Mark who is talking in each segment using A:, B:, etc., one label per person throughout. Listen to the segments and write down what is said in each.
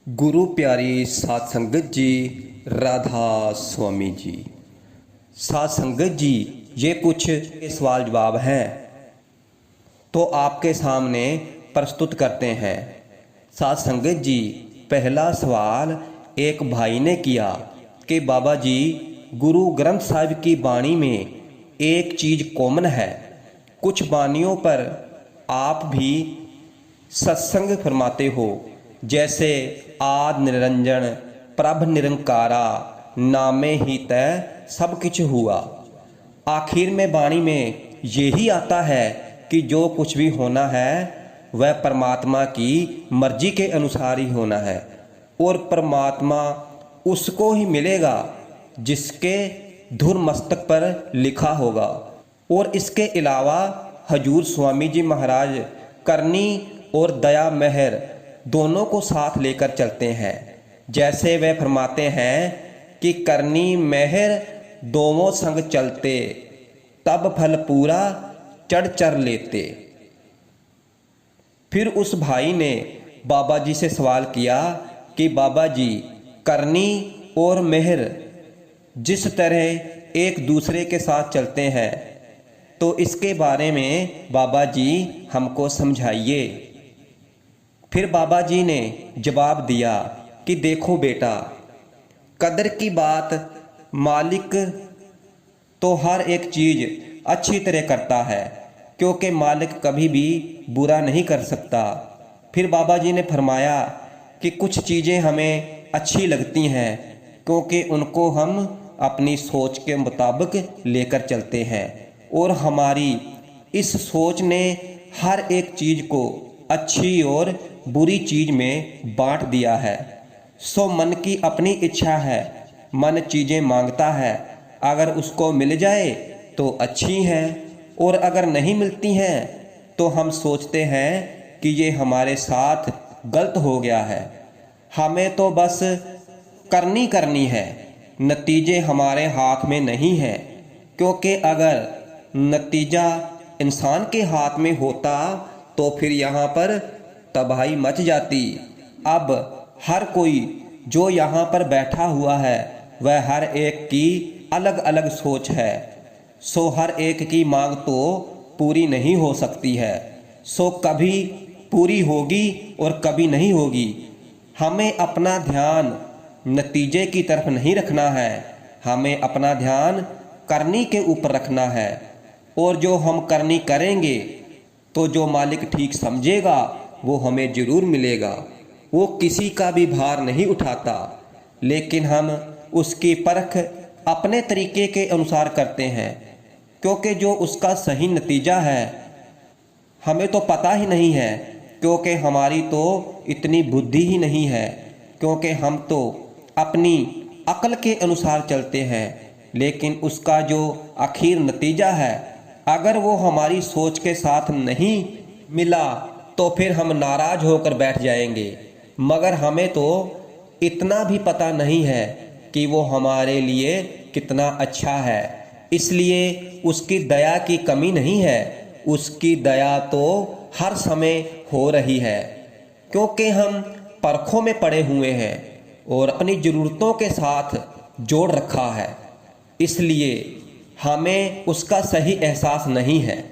A: गुरु प्यारी साध संगत जी, राधा स्वामी जी। साध संगत जी, ये कुछ सवाल जवाब हैं तो आपके सामने प्रस्तुत करते हैं। साध संगत जी, पहला सवाल एक भाई ने किया कि बाबा जी, गुरु ग्रंथ साहिब की बाणी में एक चीज़ कॉमन है। कुछ बाणियों पर आप भी सत्संग फरमाते हो, जैसे आद निरंजन प्रभ निरंकारा नामे ही तय सब कुछ हुआ। आखिर में बाणी में यही आता है कि जो कुछ भी होना है वह परमात्मा की मर्जी के अनुसार ही होना है, और परमात्मा उसको ही मिलेगा जिसके धुर मस्तक पर लिखा होगा। और इसके अलावा हजूर स्वामी जी महाराज करनी और दया मेहर दोनों को साथ लेकर चलते हैं। जैसे वे फरमाते हैं कि करनी मेहर दोनों संग चलते, तब फल पूरा चढ़ चर लेते। फिर उस भाई ने बाबा जी से सवाल किया कि बाबा जी, करनी और मेहर जिस तरह एक दूसरे के साथ चलते हैं, तो इसके बारे में बाबा जी हमको समझाइए। फिर बाबा जी ने जवाब दिया कि देखो बेटा, कदर की बात मालिक तो हर एक चीज़ अच्छी तरह करता है, क्योंकि मालिक कभी भी बुरा नहीं कर सकता। फिर बाबा जी ने फरमाया कि कुछ चीज़ें हमें अच्छी लगती हैं, क्योंकि उनको हम अपनी सोच के मुताबिक लेकर चलते हैं, और हमारी इस सोच ने हर एक चीज़ को अच्छी और बुरी चीज़ में बांट दिया है। सो मन की अपनी इच्छा है, मन चीज़ें मांगता है, अगर उसको मिल जाए तो अच्छी हैं, और अगर नहीं मिलती हैं तो हम सोचते हैं कि ये हमारे साथ गलत हो गया है। हमें तो बस करनी है, नतीजे हमारे हाथ में नहीं हैं, क्योंकि अगर नतीजा इंसान के हाथ में होता तो फिर यहाँ पर तबाही मच जाती। अब हर कोई जो यहाँ पर बैठा हुआ है वह हर एक की अलग अलग सोच है। सो हर एक की मांग तो पूरी नहीं हो सकती है, सो कभी पूरी होगी और कभी नहीं होगी। हमें अपना ध्यान नतीजे की तरफ नहीं रखना है, हमें अपना ध्यान करनी के ऊपर रखना है। और जो हम करनी करेंगे तो जो मालिक ठीक समझेगा वो हमें ज़रूर मिलेगा। वो किसी का भी भार नहीं उठाता, लेकिन हम उसकी परख अपने तरीके के अनुसार करते हैं, क्योंकि जो उसका सही नतीजा है हमें तो पता ही नहीं है, क्योंकि हमारी तो इतनी बुद्धि ही नहीं है, क्योंकि हम तो अपनी अक्ल के अनुसार चलते हैं। लेकिन उसका जो आखिर नतीजा है, अगर वो हमारी सोच के साथ नहीं मिला तो फिर हम नाराज होकर बैठ जाएंगे। मगर हमें तो इतना भी पता नहीं है कि वो हमारे लिए कितना अच्छा है, इसलिए उसकी दया की कमी नहीं है। उसकी दया तो हर समय हो रही है, क्योंकि हम परखों में पड़े हुए हैं और अपनी ज़रूरतों के साथ जोड़ रखा है, इसलिए हमें उसका सही एहसास नहीं है।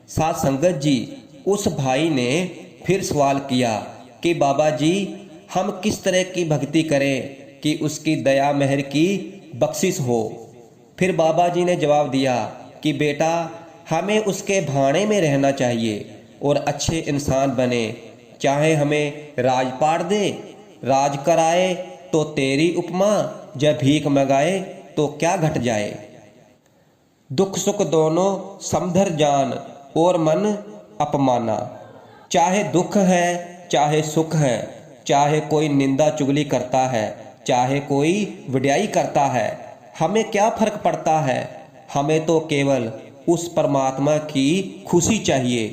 A: साथ संगत जी, उस भाई ने फिर सवाल किया कि बाबा जी, हम किस तरह की भक्ति करें कि उसकी दया मेहर की बख्शिश हो। फिर बाबा जी ने जवाब दिया कि बेटा, हमें उसके भाने में रहना चाहिए और अच्छे इंसान बने। चाहे हमें राजपाट दे, राज कराए तो तेरी उपमा, जब भीख मंगाए तो क्या घट जाए। दुख सुख दोनों समधर जान और मन अपमाना। चाहे दुख है चाहे सुख है, चाहे कोई निंदा चुगली करता है, चाहे कोई वड्याई करता है, हमें क्या फर्क पड़ता है। हमें तो केवल उस परमात्मा की खुशी चाहिए।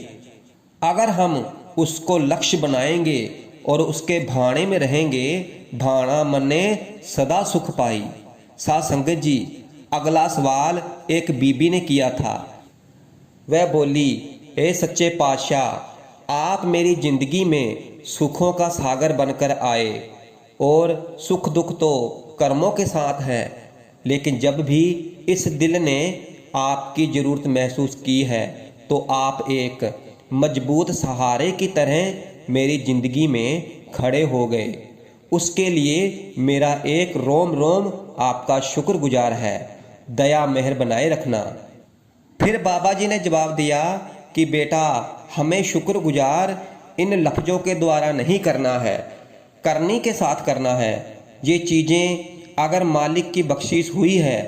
A: अगर हम उसको लक्ष्य बनाएंगे और उसके भाणे में रहेंगे, भाणा मने सदा सुख पाई। साथ संगत जी, अगला सवाल एक बीबी ने किया था। वह बोली, हे सच्चे पातशाह, आप मेरी जिंदगी में सुखों का सागर बनकर आए, और सुख दुख तो कर्मों के साथ है। लेकिन जब भी इस दिल ने आपकी ज़रूरत महसूस की है तो आप एक मजबूत सहारे की तरह मेरी ज़िंदगी में खड़े हो गए। उसके लिए मेरा एक रोम रोम आपका शुक्रगुजार है। दया मेहर बनाए रखना। फिर बाबा जी ने जवाब दिया कि बेटा, हमें शुक्रगुजार इन लफ्ज़ों के द्वारा नहीं करना है, करनी के साथ करना है। ये चीज़ें अगर मालिक की बख्शिश हुई है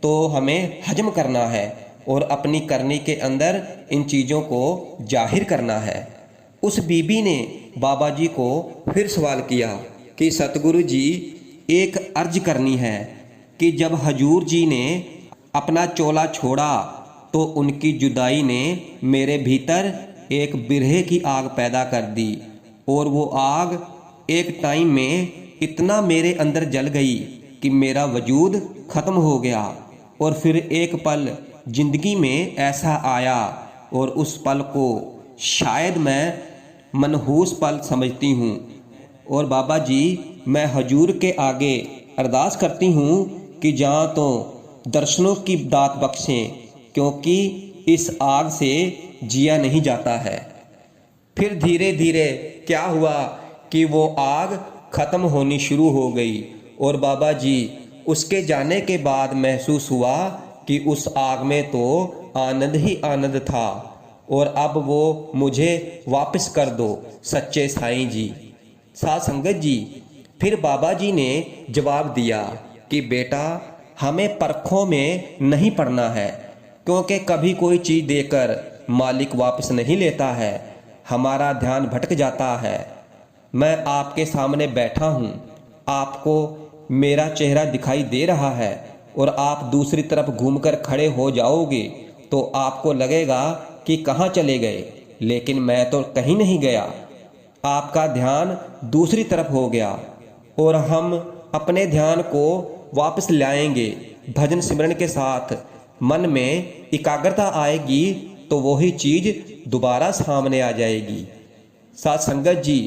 A: तो हमें हजम करना है और अपनी करनी के अंदर इन चीज़ों को जाहिर करना है। उस बीबी ने बाबा जी को फिर सवाल किया कि सतगुरु जी, एक अर्ज करनी है कि जब हजूर जी ने अपना चोला छोड़ा तो उनकी जुदाई ने मेरे भीतर एक बिरहे की आग पैदा कर दी और वो आग एक टाइम में इतना मेरे अंदर जल गई कि मेरा वजूद ख़त्म हो गया। और फिर एक पल ज़िंदगी में ऐसा आया और उस पल को शायद मैं मनहूस पल समझती हूँ। और बाबा जी, मैं हजूर के आगे अरदास करती हूँ कि जहाँ तो दर्शनों की दात बख्शें, क्योंकि इस आग से जिया नहीं जाता है। फिर धीरे धीरे क्या हुआ कि वो आग ख़त्म होनी शुरू हो गई और बाबा जी, उसके जाने के बाद महसूस हुआ कि उस आग में तो आनंद ही आनंद था और अब वो मुझे वापस कर दो सच्चे साईं जी। साध संगत जी, फिर बाबा जी ने जवाब दिया कि बेटा, हमें परखों में नहीं पड़ना है, क्योंकि कभी कोई चीज़ देकर मालिक वापस नहीं लेता है। हमारा ध्यान भटक जाता है। मैं आपके सामने बैठा हूँ, आपको मेरा चेहरा दिखाई दे रहा है और आप दूसरी तरफ घूमकर खड़े हो जाओगे तो आपको लगेगा कि कहाँ चले गए, लेकिन मैं तो कहीं नहीं गया। आपका ध्यान दूसरी तरफ हो गया और हम अपने ध्यान को वापस लाएंगे। भजन सिमरन के साथ मन में एकाग्रता आएगी तो वही चीज़ दोबारा सामने आ जाएगी। साथ संगत जी,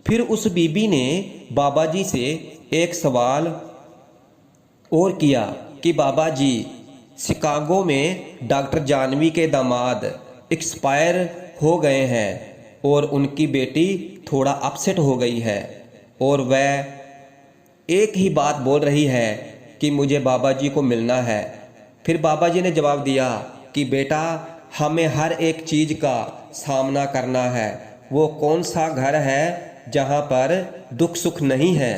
A: फिर उस बीबी ने बाबा जी से एक सवाल और किया कि बाबा जी, शिकागो में डॉक्टर जानवी के दामाद एक्सपायर हो गए हैं और उनकी बेटी थोड़ा अपसेट हो गई है और वह एक ही बात बोल रही है कि मुझे बाबा जी को मिलना है। फिर बाबा जी ने जवाब दिया कि बेटा, हमें हर एक चीज़ का सामना करना है। वो कौन सा घर है जहाँ पर दुख सुख नहीं है,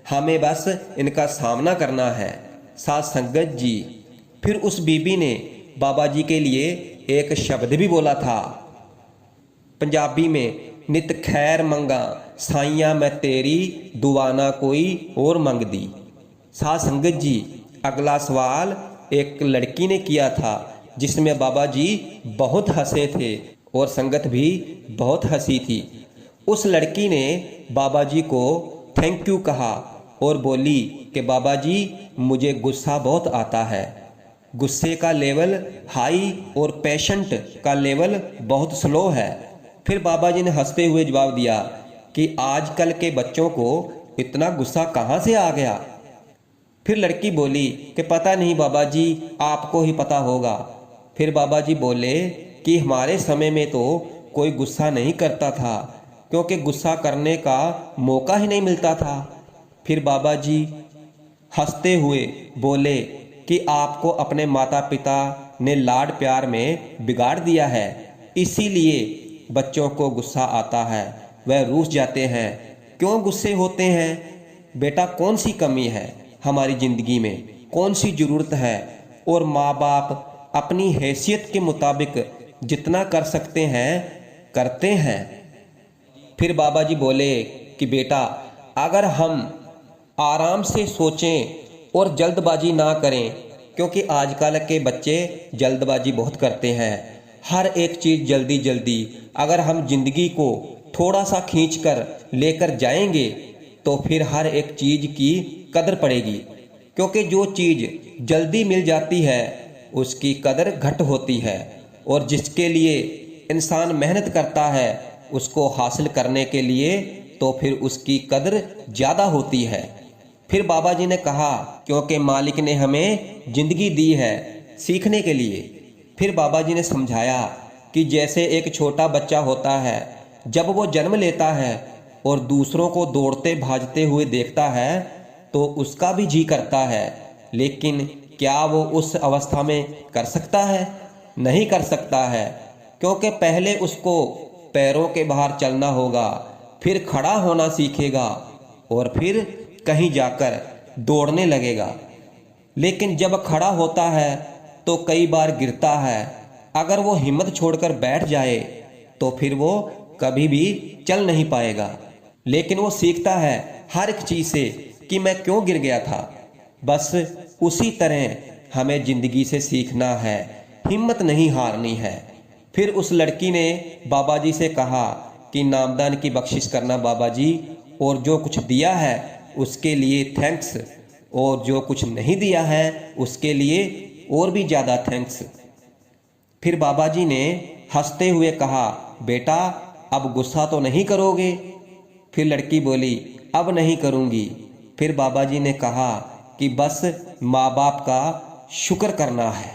A: हमें बस इनका सामना करना है। साथ संगत जी, फिर उस बीबी ने बाबा जी के लिए एक शब्द भी बोला था पंजाबी में, नित खैर मंगा साइयां मैं तेरी, दुआना कोई और मंग दी। साथ संगत जी, अगला सवाल एक लड़की ने किया था जिसमें बाबा जी बहुत हंसे थे और संगत भी बहुत हंसी थी। उस लड़की ने बाबा जी को थैंक यू कहा और बोली कि बाबा जी, मुझे गुस्सा बहुत आता है। गुस्से का लेवल हाई और पेशेंट का लेवल बहुत स्लो है। फिर बाबा जी ने हंसते हुए जवाब दिया कि आजकल के बच्चों को इतना गुस्सा कहाँ से आ गया। फिर लड़की बोली कि पता नहीं बाबा जी, आपको ही पता होगा। फिर बाबा जी बोले कि हमारे समय में तो कोई गुस्सा नहीं करता था, क्योंकि गुस्सा करने का मौका ही नहीं मिलता था। फिर बाबा जी हंसते हुए बोले कि आपको अपने माता पिता ने लाड प्यार में बिगाड़ दिया है, इसीलिए बच्चों को गुस्सा आता है, वह रूठ जाते हैं। क्यों गुस्से होते हैं बेटा? कौन सी कमी है हमारी ज़िंदगी में, कौन सी ज़रूरत है? और माँ बाप अपनी हैसियत के मुताबिक जितना कर सकते हैं करते हैं। फिर बाबा जी बोले कि बेटा, अगर हम आराम से सोचें और जल्दबाजी ना करें, क्योंकि आजकल के बच्चे जल्दबाजी बहुत करते हैं, हर एक चीज़ जल्दी जल्दी। अगर हम जिंदगी को थोड़ा सा खींच कर लेकर जाएंगे तो फिर हर एक चीज़ की कदर पड़ेगी, क्योंकि जो चीज़ जल्दी मिल जाती है उसकी कदर घट होती है, और जिसके लिए इंसान मेहनत करता है उसको हासिल करने के लिए तो फिर उसकी कदर ज़्यादा होती है। फिर बाबा जी ने कहा, क्योंकि मालिक ने हमें ज़िंदगी दी है सीखने के लिए। फिर बाबा जी ने समझाया कि जैसे एक छोटा बच्चा होता है, जब वो जन्म लेता है और दूसरों को दौड़ते भागते हुए देखता है तो उसका भी जी करता है, लेकिन क्या वो उस अवस्था में कर सकता है? नहीं कर सकता है, क्योंकि पहले उसको पैरों के बाहर चलना होगा, फिर खड़ा होना सीखेगा और फिर कहीं जाकर दौड़ने लगेगा। लेकिन जब खड़ा होता है तो कई बार गिरता है। अगर वो हिम्मत छोड़कर बैठ जाए तो फिर वो कभी भी चल नहीं पाएगा। लेकिन वो सीखता है हर एक चीज़ से कि मैं क्यों गिर गया था। बस उसी तरह हमें ज़िंदगी से सीखना है, हिम्मत नहीं हारनी है। फिर उस लड़की ने बाबा जी से कहा कि नामदान की बख्शिश करना बाबा जी, और जो कुछ दिया है उसके लिए थैंक्स, और जो कुछ नहीं दिया है उसके लिए और भी ज़्यादा थैंक्स। फिर बाबा जी ने हंसते हुए कहा, बेटा अब गुस्सा तो नहीं करोगे? फिर लड़की बोली, अब नहीं करूँगी। फिर बाबा जी ने कहा कि बस माँ बाप का शुक्र करना है।